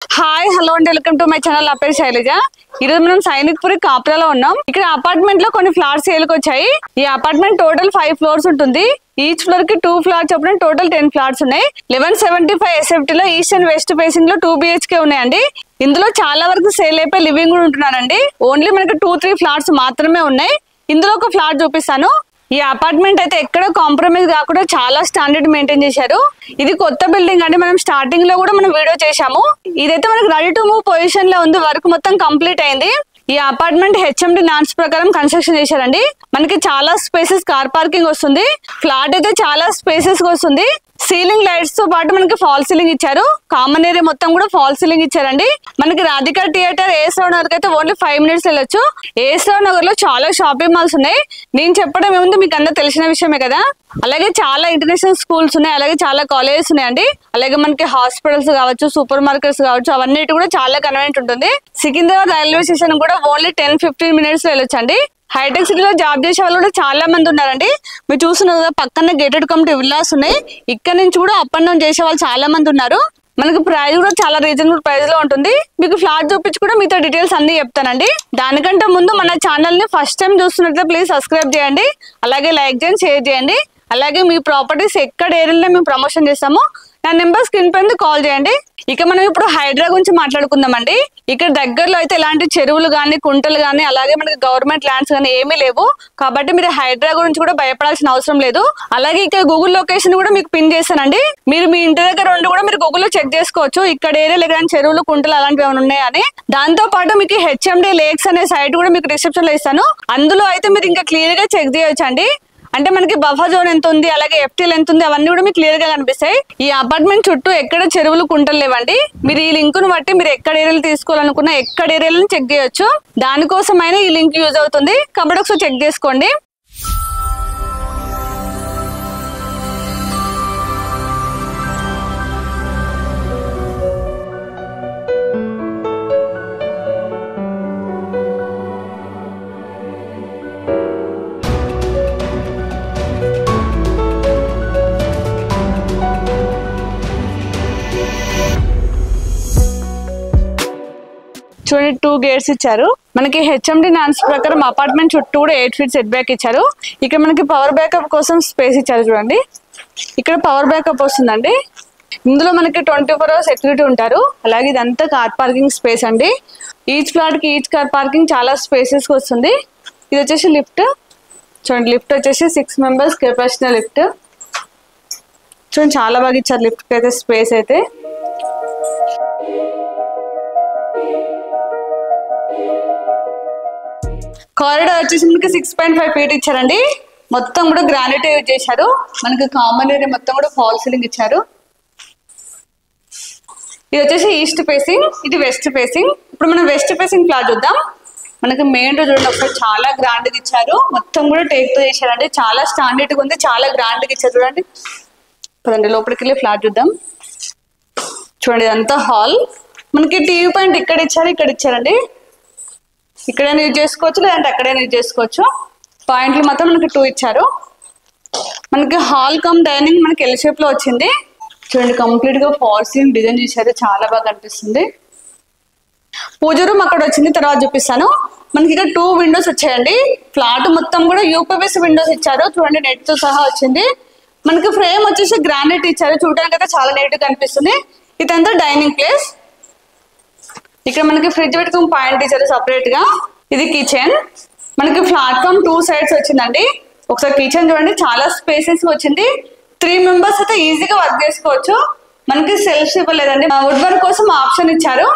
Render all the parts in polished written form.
Hi hello అండి, welcome to my channel. నా పేరు శైలజ. ఈరోజు మనం సైనిక్పురి కాపురాలో ఉన్నాం. ఇక్కడ అపార్ట్మెంట్ లో కొన్ని ఫ్లాట్స్ సేల్కి వచ్చాయి. ఈ అపార్ట్మెంట్ టోటల్ 5 ఫ్లోర్స్ ఉంటుంది. ఈచ్ ఫ్లోర్ కి 2 ఫ్లాట్స్ చొప్పున టోటల్ 10 ఫ్లాట్స్ ఉన్నాయి. 1175 SFT లో ఈస్ట్ అండ్ వెస్ట్ ఫేసింగ్ లో 2 BHK ఉన్నాయండి. ఇందులో చాలా వరకు సేల్ అయిపోయి లివింగ్ కూడా ఉంటున్నారండి. ఓన్లీ మనకి 2-3 ఫ్లాట్స్ మాత్రమే ఉన్నాయి. ఇందులో ఒక ఫ్లాట్ చూపిస్తాను. ఈ అపార్ట్మెంట్ అయితే ఎక్కడ కాంప్రమైజ్ కాకుండా చాలా స్టాండర్డ్ మెయింటైన్ చేశారు. ఇది కొత్త బిల్డింగ్ అండి. మనం స్టార్టింగ్ లో కూడా మనం వీడియో చేశాము. ఇదైతే మనకి రెడీ టు మూవ్ పొజిషన్ లో ఉంది. వర్క్ మొత్తం కంప్లీట్ అయింది. ఈ అపార్ట్మెంట్ HMD నామ్స్ ప్రకారం కన్స్ట్రక్షన్ చేశారండి. మనకి చాలా స్పేసెస్ కార్ పార్కింగ్ వస్తుంది. ఫ్లాట్ అయితే చాలా స్పేసెస్ వస్తుంది. సీలింగ్ లైట్స్ తో పాటు మనకి ఫాల్ సీలింగ్ ఇచ్చారు. కామన్ ఏరియా మొత్తం కూడా ఫాల్ సీలింగ్ ఇచ్చారండి. మనకి రాధికా థియేటర్ ఏఎస్ రావు నగర్ అయితే ఓన్లీ 5 minutes వెళ్ళొచ్చు. ఏఎస్ రావు నగర్ లో చాలా షాపింగ్ మాల్స్ ఉన్నాయి. నేను చెప్పడం ఏముంది, మీకు అందరూ తెలిసిన విషయమే కదా. అలాగే చాలా ఇంటర్నేషనల్ స్కూల్స్ ఉన్నాయి. అలాగే చాలా కాలేజెస్ ఉన్నాయండి. అలాగే మనకి హాస్పిటల్స్ కావచ్చు, సూపర్ మార్కెట్స్ కావచ్చు, అవన్నిటి కూడా చాలా కన్వీనియంట్ ఉంటుంది. సికింద్రాబాద్ రైల్వే స్టేషన్ కూడా ఓన్లీ 10-15 minutes వెళ్ళొచ్చండి. హైటెక్ సిటీలో జాబ్ చేసే వాళ్ళు కూడా చాలా మంది ఉన్నారండి. మీరు చూస్తున్నారు కదా, పక్కన గేటెడ్ కమ్యూనిటీ విల్లాస్ ఉన్నాయి. ఇక్కడ నుంచి కూడా అప్ అండ్ డౌన్ చేసే వాళ్ళు చాలా మంది ఉన్నారు. మనకి ప్రైస్ కూడా చాలా రీజనబుల్ ప్రైస్ లో ఉంటుంది. మీకు ఫ్లాట్ చూపించి కూడా మీతో డీటెయిల్స్ అన్ని చెప్తానండి. దానికంటే ముందు మన ఛానల్ ని ఫస్ట్ టైం చూస్తున్నట్లయితే ప్లీజ్ సబ్స్క్రైబ్ చేయండి. అలాగే లైక్ చేయండి, షేర్ చేయండి. అలాగే మీ ప్రాపర్టీస్ ఎక్కడ ఏరియాలో మేము ప్రమోషన్ చేస్తామో నా నెంబర్ స్క్రీన్ పైన కాల్ చేయండి. ఇక మనం ఇప్పుడు హైడ్రా గురించి మాట్లాడుకుందామండి. ఇక్కడ దగ్గరలో అయితే ఎలాంటి చెరువులు కానీ, కుంటలు కానీ, అలాగే మనకి గవర్నమెంట్ ల్యాండ్స్ కానీ ఏమీ లేవు. కాబట్టి మీరు హైడ్రా గురించి కూడా భయపడాల్సిన అవసరం లేదు. అలాగే ఇక్కడ గూగుల్ లొకేషన్ కూడా మీకు పిన్ చేశానండి. మీరు మీ ఇంటి దగ్గర ఉండి కూడా మీరు గూగుల్లో చెక్ చేసుకోవచ్చు. ఇక్కడ ఏరియాలో ఎలాంటి చెరువులు, కుంటలు అలాంటివి ఏమైనా ఉన్నాయని. దాంతో పాటు మీకు HMD లేక్స్ అనే సైట్ కూడా మీకు డిస్క్రిప్షన్ లో ఇస్తాను. అందులో అయితే మీరు ఇంకా క్లియర్ గా చెక్ చేయొచ్చు అండి. అంటే మనకి బఫర్ జోన్ ఎంత ఉంది, అలాగే FTL ఎంత ఉంది, అవన్నీ కూడా మీకు క్లియర్ గా కనిపిస్తాయి. ఈ అపార్ట్మెంట్ చుట్టూ ఎక్కడ చెరువులు, కుంటలు లేవండి. మీరు ఈ లింక్ ను బట్టి మీరు ఎక్కడ ఏరియాలు తీసుకోవాలనుకున్నా ఎక్కడ ఏరియాలను చెక్ చేయొచ్చు. దానికోసమైనా ఈ లింక్ యూజ్ అవుతుంది కాబట్టి ఒకసారి చెక్ చేసుకోండి. చూడండి, 2 gates ఇచ్చారు. మనకి HMD నామ్స్ ప్రకారం అపార్ట్మెంట్ చుట్టూ కూడా 8 feet సెట్ బ్యాక్ ఇచ్చారు. ఇక్కడ మనకి పవర్ బ్యాకప్ కోసం స్పేస్ ఇచ్చారు. చూడండి, ఇక్కడ పవర్ బ్యాకప్ వస్తుందండి. ఇందులో మనకి 24 hours సెక్యూరిటీ ఉంటారు. అలాగే ఇదంతా కార్ పార్కింగ్ స్పేస్ అండి. ఈచ్ ఫ్లాట్ కి ఈచ్ కార్ పార్కింగ్ చాలా స్పేసెస్ వస్తుంది. ఇది వచ్చేసి లిఫ్ట్. చూడండి, లిఫ్ట్ వచ్చేసి 6 members కెపాసిటీ లిఫ్ట్. చూడండి, చాలా బాగా ఇచ్చారు లిఫ్ట్ కి అయితే స్పేస్ అయితే. కారిడార్ వచ్చేసి మనకి 6.5 feet ఇచ్చారండి. మొత్తం కూడా గ్రానైట్ యూజ్ చేశారు. మనకి కామన్ ఏరియా మొత్తం కూడా ఫాల్ సీలింగ్ ఇచ్చారు. ఇది వచ్చేసి ఈస్ట్ ఫేసింగ్, ఇది వెస్ట్ ఫేసింగ్. ఇప్పుడు మనం వెస్ట్ ఫేసింగ్ ఫ్లాట్ చూద్దాం. మనకి మెయిన్ రోడ్ చూడండి, ఒకసారి చాలా గ్రాండ్ గా ఇచ్చారు. మొత్తం కూడా టేక్ తో చేశారండి. చాలా స్టాండర్డ్ గా ఉంది, చాలా గ్రాండ్ గా ఇచ్చారు. చూడండి, పదండి లోపలికి వెళ్ళి ఫ్లాట్ చూద్దాం. చూడండి, ఇదంతా హాల్. మనకి టీవీ పాయింట్ ఇక్కడ ఇచ్చారు, ఇక్కడ ఇచ్చారండి. ఇక్కడైనా యూజ్ చేసుకోవచ్చు, లేదంటే అక్కడైనా యూజ్ చేసుకోవచ్చు. పాయింట్లు మాత్రం మనకి 2 ఇచ్చారు. మనకి హాల్ కమ్ డైనింగ్ మనకి ఎల్ షేప్ లో వచ్చింది. చూడండి, కంప్లీట్ గా ఫాల్ సీలింగ్ డిజైన్ చేశారు. చాలా బాగా కనిపిస్తుంది. పూజ రూమ్ అక్కడ వచ్చింది, తర్వాత చూపిస్తాను. మనకి ఇక్కడ 2 windows వచ్చాయండి. ఫ్లాట్ మొత్తం కూడా UPVC విండోస్ ఇచ్చారు. చూడండి, నెట్ తో సహా వచ్చింది. మనకి ఫ్రేమ్ వచ్చేసి గ్రానైట్ ఇచ్చారు. చూడడానికి అయితే చాలా నీట్ గా కనిపిస్తుంది. ఇదంతా డైనింగ్ ప్లేస్. ఇక్కడ మనకి ఫ్రిడ్జ్ పెట్టుకుని పాయింట్ ఇచ్చారు సపరేట్ గా. ఇది కిచెన్. మనకి ప్లాట్ఫామ్ 2 sides వచ్చిందండి. ఒకసారి కిచెన్ చూడండి, చాలా స్పేసెస్ వచ్చింది. 3 members అయితే ఈజీగా వర్క్ చేసుకోవచ్చు. మనకి సెల్ఫ్స్ ఇవ్వలేదండి, వుడ్ వర్క్ కోసం ఆప్షన్ ఇచ్చారు.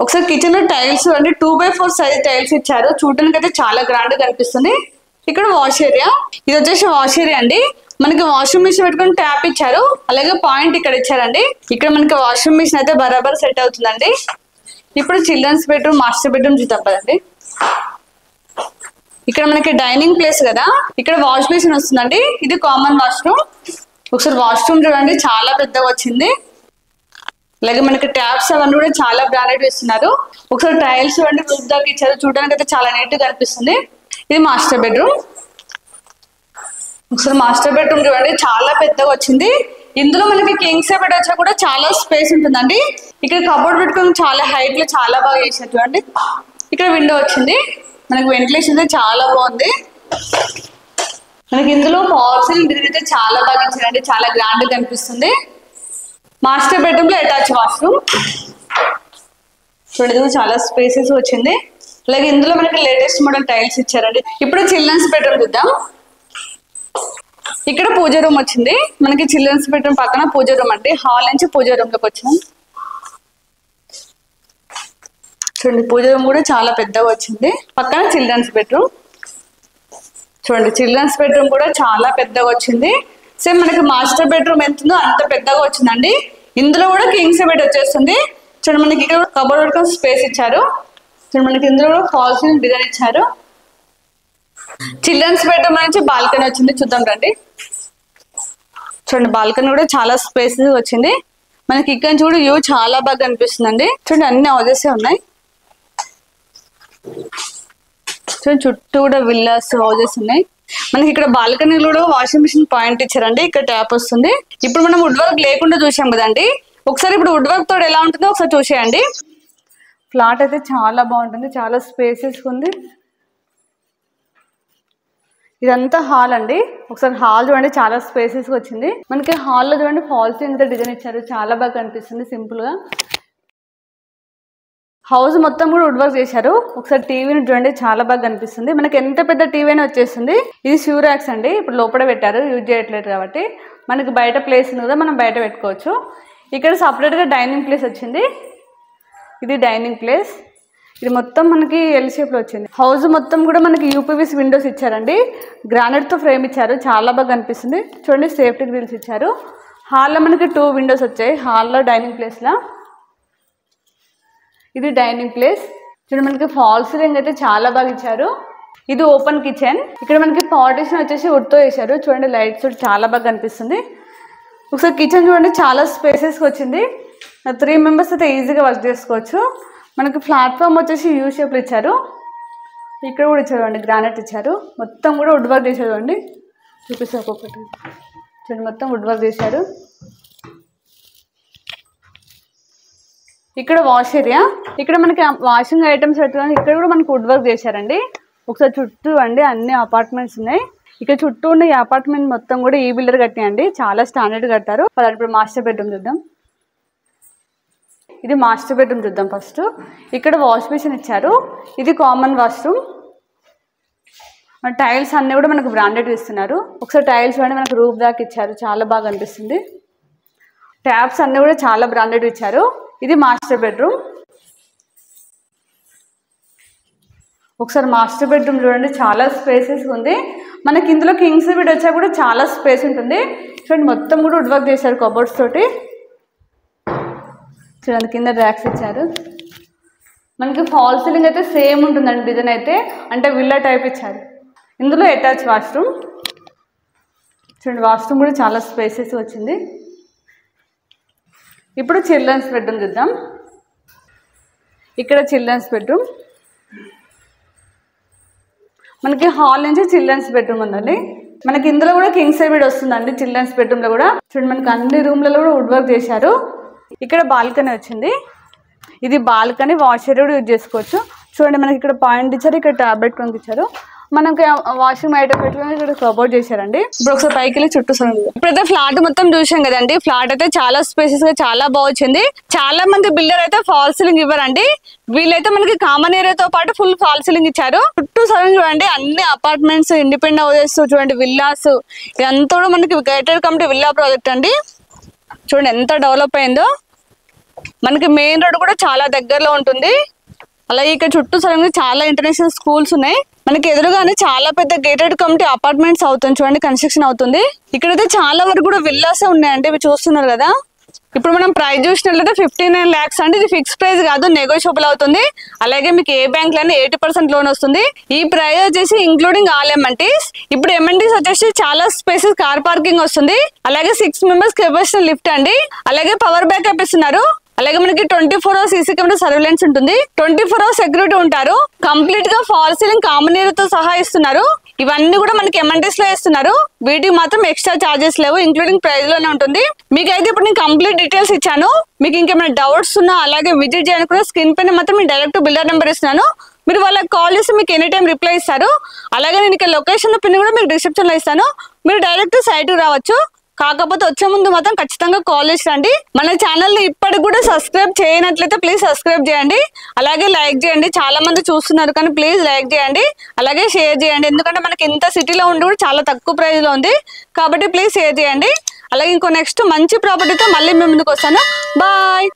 ఒకసారి కిచెన్ లో టైల్స్ చూడండి, 2x4 size టైల్స్ ఇచ్చారు. చూడడానికి అయితే చాలా గ్రాండ్ గా కనిపిస్తుంది. ఇక్కడ వాష్ ఏరియా. ఇది వచ్చేసి వాష్ ఏరియా అండి. మనకి వాషింగ్ మిషన్ పెట్టుకుని ట్యాప్ ఇచ్చారు. అలాగే పాయింట్ ఇక్కడ ఇచ్చారండి. ఇక్కడ మనకి వాషింగ్ మిషన్ అయితే బరాబర్ సెట్ అవుతుందండి. ఇప్పుడు చిల్డ్రన్స్ బెడ్రూమ్, మాస్టర్ బెడ్రూమ్ చూద్దాం కదండి. ఇక్కడ మనకి డైనింగ్ ప్లేస్ కదా, ఇక్కడ వాష్ బేసిన్ వస్తుందండి. ఇది కామన్ వాష్రూమ్. ఒకసారి వాష్రూమ్ చూడండి, చాలా పెద్దగా వచ్చింది. అలాగే మనకి ట్యాప్స్ అవన్నీ కూడా చాలా బ్రాండెడ్ ఇస్తున్నారు. ఒకసారి టైల్స్ చూడండి, రూఫ్ దాకా ఇచ్చారు. చూడడానికి అయితే చాలా నీట్ గా కనిపిస్తుంది. ఇది మాస్టర్ బెడ్రూమ్. ఒకసారి మాస్టర్ బెడ్రూమ్ చూడండి, చాలా పెద్దగా వచ్చింది. ఇందులో మనకి కింగ్ సైజ్ బెడ్ వచ్చా కూడా చాలా స్పేస్ ఉంటుందండి. ఇక్కడ కబోర్డ్ పెట్టుకొని చాలా హైట్ లో చాలా బాగా చేశారు చూడండి. ఇక్కడ విండో వచ్చింది, మనకి వెంటిలేషన్ అయితే చాలా బాగుంది. మనకి ఇందులో ఫాల్ సీలింగ్ డిజైన్ అయితే చాలా బాగా ఇచ్చారండి, చాలా గ్రాండ్ గా కనిపిస్తుంది. మాస్టర్ బెడ్రూమ్ లో అటాచ్ వాష్రూమ్ చూడండి, చాలా స్పేసెస్ వచ్చింది. అలాగే ఇందులో మనకి లేటెస్ట్ మోడల్ టైల్స్ ఇచ్చారండి. ఇప్పుడు చిల్డ్రన్స్ బెడ్రూమ్ చూద్దాం. ఇక్కడ పూజ రూమ్ వచ్చింది మనకి. చిల్డ్రన్స్ బెడ్రూమ్ పక్కన పూజ రూమ్ అండి. హాల్ నుంచి పూజ రూమ్ లోకి వచ్చినాం చూడండి. పూజ రూమ్ కూడా చాలా పెద్దగా వచ్చింది. పక్కన చిల్డ్రన్స్ బెడ్రూమ్ చూడండి. చిల్డ్రన్స్ బెడ్రూమ్ కూడా చాలా పెద్దగా వచ్చింది. సేమ్ మనకి మాస్టర్ బెడ్రూమ్ ఎంత ఉందో అంత పెద్దగా వచ్చిందండి. ఇందులో కూడా కింగ్ సైజ్ బెడ్ వచ్చేస్తుంది చూడండి. మనకి ఇక్కడ కబోర్డ్ పెట్టుకొని స్పేస్ ఇచ్చారు చూడండి. మనకి ఇందులో కూడా ఫాల్ సీలింగ్ డిజైన్ ఇచ్చారు. చిల్డ్రన్స్ బెడ్రూమ్ నుంచి బాల్కనీ వచ్చింది, చూద్దాం రండి. చూడండి బాల్కనీ కూడా చాలా స్పేసెస్ వచ్చింది. మనకి ఇక్కడ నుంచి కూడా వ్యూ చాలా బాగా అనిపిస్తుందండి. చూడండి అన్ని హౌజెస్ ఉన్నాయి చూడండి. చుట్టూ కూడా విల్లాస్ హౌజెస్ ఉన్నాయి. మనకి ఇక్కడ బాల్కనీలో కూడా వాషింగ్ మిషన్ పాయింట్ ఇచ్చారండి. ఇక్కడ ట్యాప్ వస్తుంది. ఇప్పుడు మనం వుడ్ వర్క్ లేకుండా చూసాం కదండి, ఒకసారి ఇప్పుడు వుడ్ వర్క్ తోడు ఎలా ఉంటుందో ఒకసారి చూసేయండి. ఫ్లాట్ అయితే చాలా బాగుంటుంది, చాలా స్పేసెస్ ఉంది. ఇదంతా హాల్ అండి. ఒకసారి హాల్ చూడండి, చాలా స్పేసెస్ వచ్చింది. మనకి హాల్లో చూడండి ఫాల్ సీలింగ్ డిజైన్ ఇచ్చారు, చాలా బాగా కనిపిస్తుంది సింపుల్ గా. హౌస్ మొత్తం కూడా వుడ్ వర్క్ చేశారు. ఒకసారి టీవీని చూడండి, చాలా బాగా కనిపిస్తుంది. మనకి ఎంత పెద్ద టీవీ అయినా వచ్చేస్తుంది. ఇది షూరాక్స్ అండి, ఇప్పుడు లోపల పెట్టారు, యూజ్ చేయట్లేదు కాబట్టి. మనకి బయట ప్లేస్ ఉంది కదా, మనం బయట పెట్టుకోవచ్చు. ఇక్కడ సపరేట్ గా డైనింగ్ ప్లేస్ వచ్చింది. ఇది డైనింగ్ ప్లేస్. ఇది మొత్తం మనకి ఎల్ షేప్ లో వచ్చింది. హౌస్ మొత్తం కూడా మనకి యూపీవీసీ విండోస్ ఇచ్చారండి. గ్రానైట్ తో ఫ్రేమ్ ఇచ్చారు, చాలా బాగా కనిపిస్తుంది. చూడండి సేఫ్టీ గ్రిల్స్ ఇచ్చారు. హాల్లో మనకి 2 విండోస్ వచ్చాయి. హాల్లో డైనింగ్ ప్లేస్ లా ఇది డైనింగ్ ప్లేస్. చూడండి మనకి ఫాల్ సీలింగ్ అయితే చాలా బాగా ఇచ్చారు. ఇది ఓపెన్ కిచెన్. ఇక్కడ మనకి పార్టిషన్ వచ్చేసి వుడ్ తో వేశారు. చూడండి లైట్స్ చాలా బాగా కనిపిస్తుంది. ఒకసారి కిచెన్ చూడండి, చాలా స్పేసెస్ వచ్చింది. 3 మెంబర్స్ అయితే ఈజీగా వర్క్ చేసుకోవచ్చు. మనకి ప్లాట్ఫామ్ వచ్చేసి యూ షేప్లో ఇచ్చారు. ఇక్కడ కూడా ఇచ్చారు అండి, గ్రానైట్ ఇచ్చారు. మొత్తం కూడా వుడ్ వర్క్ చేశారు అండి. చూపిస్తారు ఒక్కొక్కటి చూడండి, మొత్తం వుడ్ వర్క్ చేశారు. ఇక్కడ వాష్ ఏరియా. ఇక్కడ మనకి వాషింగ్ ఐటమ్స్ పెట్టుకోవడానికి ఇక్కడ కూడా మనకి వుడ్ వర్క్ చేశారండి. ఒకసారి చుట్టూ అండి అన్ని అపార్ట్మెంట్స్ ఉన్నాయి. ఇక్కడ చుట్టూ ఉన్న ఈ అపార్ట్మెంట్ మొత్తం కూడా ఈ బిల్డర్ కట్టినాయండి, చాలా స్టాండర్డ్ కట్టారు. ఇప్పుడు మాస్టర్ బెడ్రూమ్ చూద్దాం. ఇది మాస్టర్ బెడ్రూమ్ చూద్దాం ఫస్ట్. ఇక్కడ వాష్ బేసిన్ ఇచ్చారు. ఇది కామన్ వాష్రూమ్. టైల్స్ అన్నీ కూడా మనకు బ్రాండెడ్ ఇస్తున్నారు. ఒకసారి టైల్స్ చూడండి, మనకు రూఫ్ దాకా ఇచ్చారు, చాలా బాగా అనిపిస్తుంది. ట్యాప్స్ అన్నీ కూడా చాలా బ్రాండెడ్ ఇచ్చారు. ఇది మాస్టర్ బెడ్రూమ్. ఒకసారి మాస్టర్ బెడ్రూమ్ చూడండి, చాలా స్పేసెస్ ఉంది. మనకి ఇందులో కింగ్ సైజ్ బెడ్ వచ్చా కూడా చాలా స్పేస్ ఉంటుంది. చూడండి మొత్తం కూడా వుడ్ వర్క్ చేశారు కబోర్డ్స్ తోటి. చూడండి కింద ర్యాక్స్ ఇచ్చారు. మనకి ఫాల్ సీలింగ్ అయితే సేమ్ ఉంటుందండి డిజైన్ అయితే, అంటే విల్లా టైప్ ఇచ్చారు. ఇందులో అటాచ్ వాష్రూమ్. చూడండి వాష్రూమ్ కూడా చాలా స్పేసెస్ వచ్చింది. ఇప్పుడు చిల్డ్రన్స్ బెడ్రూమ్ చూద్దాం. ఇక్కడ చిల్డ్రన్స్ బెడ్రూమ్. మనకి హాల్ నుంచి చిల్డ్రన్స్ బెడ్రూమ్ ఉందండి. మనకి ఇందులో కూడా కింగ్ సైజ్ బెడ్ వస్తుందండి. చిల్డ్రన్స్ బెడ్రూమ్ లో కూడా చూడండి మనకి అన్ని రూమ్లలో కూడా వుడ్ వర్క్ చేశారు. ఇక్కడ బాల్కనీ వచ్చింది. ఇది బాల్కనీ, వాష్ ఏరియా కూడా యూజ్ చేసుకోవచ్చు. చూడండి మనకి ఇక్కడ పాయింట్ ఇచ్చారు, ఇక్కడ టాబ్లెట్ కొనికి ఇచ్చారు. మనకి వాషింగ్ ఐటమ్ పెట్టుకుని ఇక్కడ కబోర్డ్ చేశారండి. ఇప్పుడు ఒకసారి పైకి వెళ్ళి చుట్టూ చూడండి. ఇప్పుడైతే ఫ్లాట్ మొత్తం చూసాం కదండి. ఫ్లాట్ అయితే చాలా స్పేసెస్ గా చాలా బాగుంది. చాలా మంది బిల్డర్ అయితే ఫాల్ సీలింగ్ ఇవ్వరండి. వీళ్ళైతే మనకి కామన్ ఏరియాతో పాటు ఫుల్ ఫాల్ సీలింగ్ ఇచ్చారు. చుట్టూ సరౌండ్ చూడండి, అన్ని అపార్ట్మెంట్స్, ఇండిపెండెంట్ హౌసెస్, చూడండి విల్లాస్. ఇదంతా కూడా మనకి గేటెడ్ కమిటీ విల్లా ప్రాజెక్ట్ అండి. చూడండి ఎంత డెవలప్ అయిందో. మనకి మెయిన్ రోడ్ కూడా చాలా దగ్గరలో ఉంటుంది. అలాగే ఇక్కడ చుట్టూ సరౌండింగ్ చాలా ఇంటర్నేషనల్ స్కూల్స్ ఉన్నాయి. మనకి ఎదురుగానే చాలా పెద్ద గేటెడ్ కమిటీ అపార్ట్మెంట్స్ అవుతుంది. చూడండి కన్స్ట్రక్షన్ అవుతుంది. ఇక్కడైతే చాలా వరకు కూడా విల్లాసే ఉన్నాయండి, ఇవి చూస్తున్నారు కదా. ఇప్పుడు మనం ప్రైస్ చూసినట్లయితే 59 lakhs అండి. ఇది ఫిక్స్ ప్రైస్ కాదు, నెగోషియబుల్ అవుతుంది. అలాగే మీకు ఏ బ్యాంక్ లోనే 80% లోన్ వస్తుంది. ఈ ప్రైస్ వచ్చేసి ఇంక్లూడింగ్ ఆల్ ఎమ్ఎన్టీస్. ఇప్పుడు ఎమ్ఎన్టీస్ వచ్చేసి చాలా స్పేసెస్ కార్ పార్కింగ్ వస్తుంది. అలాగే 6 members కెపాసిటీ లిఫ్ట్ అండి. అలాగే పవర్ బ్యాకప్ ఇస్తున్నారు. అలాగే మనకి 24 hours సీసీ కెమెరా సర్వేలెన్స్ ఉంటుంది, 24 hours సెక్యూరిటీ ఉంటారు, కంప్లీట్ గా ఫాల్ సీలింగ్ కామన్ ఏరియాతో సహా ఇస్తున్నారు. ఇవన్నీ కూడా మనకి ఎంఎన్టీస్ లో ఇస్తున్నారు. వీటికి మాత్రం ఎక్స్ట్రా చార్జెస్ లేవు, ఇంక్లూడింగ్ ప్రైస్ లోనే ఉంటుంది. మీకు అయితే ఇప్పుడు నేను కంప్లీట్ డీటెయిల్స్ ఇచ్చాను. మీకు ఇంకేమైనా డౌట్స్ ఉన్నా అలాగే విజిట్ చేయడానికి కూడా స్క్రీన్ పైన మాత్రం నేను డైరెక్ట్ బిల్డర్ నెంబర్ ఇస్తున్నాను. మీరు వాళ్ళకి కాల్ చేసి మీకు ఎనీ టైం రిప్లై ఇస్తారు. అలాగే నేను ఇక్కడ లొకేషన్ పిన్ కూడా మీకు డిస్క్రిప్షన్ లో ఇస్తాను. మీరు డైరెక్ట్ సైట్ రావచ్చు. కాకపోతే వచ్చే ముందు మాత్రం ఖచ్చితంగా కాల్ చేసి రండి. మన ఛానల్ ని ఇప్పటికి కూడా సబ్స్క్రైబ్ చేయనట్లయితే ప్లీజ్ సబ్స్క్రైబ్ చేయండి. అలాగే లైక్ చేయండి. చాలా మంది చూస్తున్నారు కానీ ప్లీజ్ లైక్ చేయండి, అలాగే షేర్ చేయండి. ఎందుకంటే మనకి ఇంత సిటీలో ఉండి కూడా చాలా తక్కువ ప్రైస్ లో ఉంది కాబట్టి ప్లీజ్ షేర్ చేయండి. అలాగే ఇంకో నెక్స్ట్ మంచి ప్రాపర్టీతో మళ్ళీ మేము ముందుకు వస్తాను. బాయ్.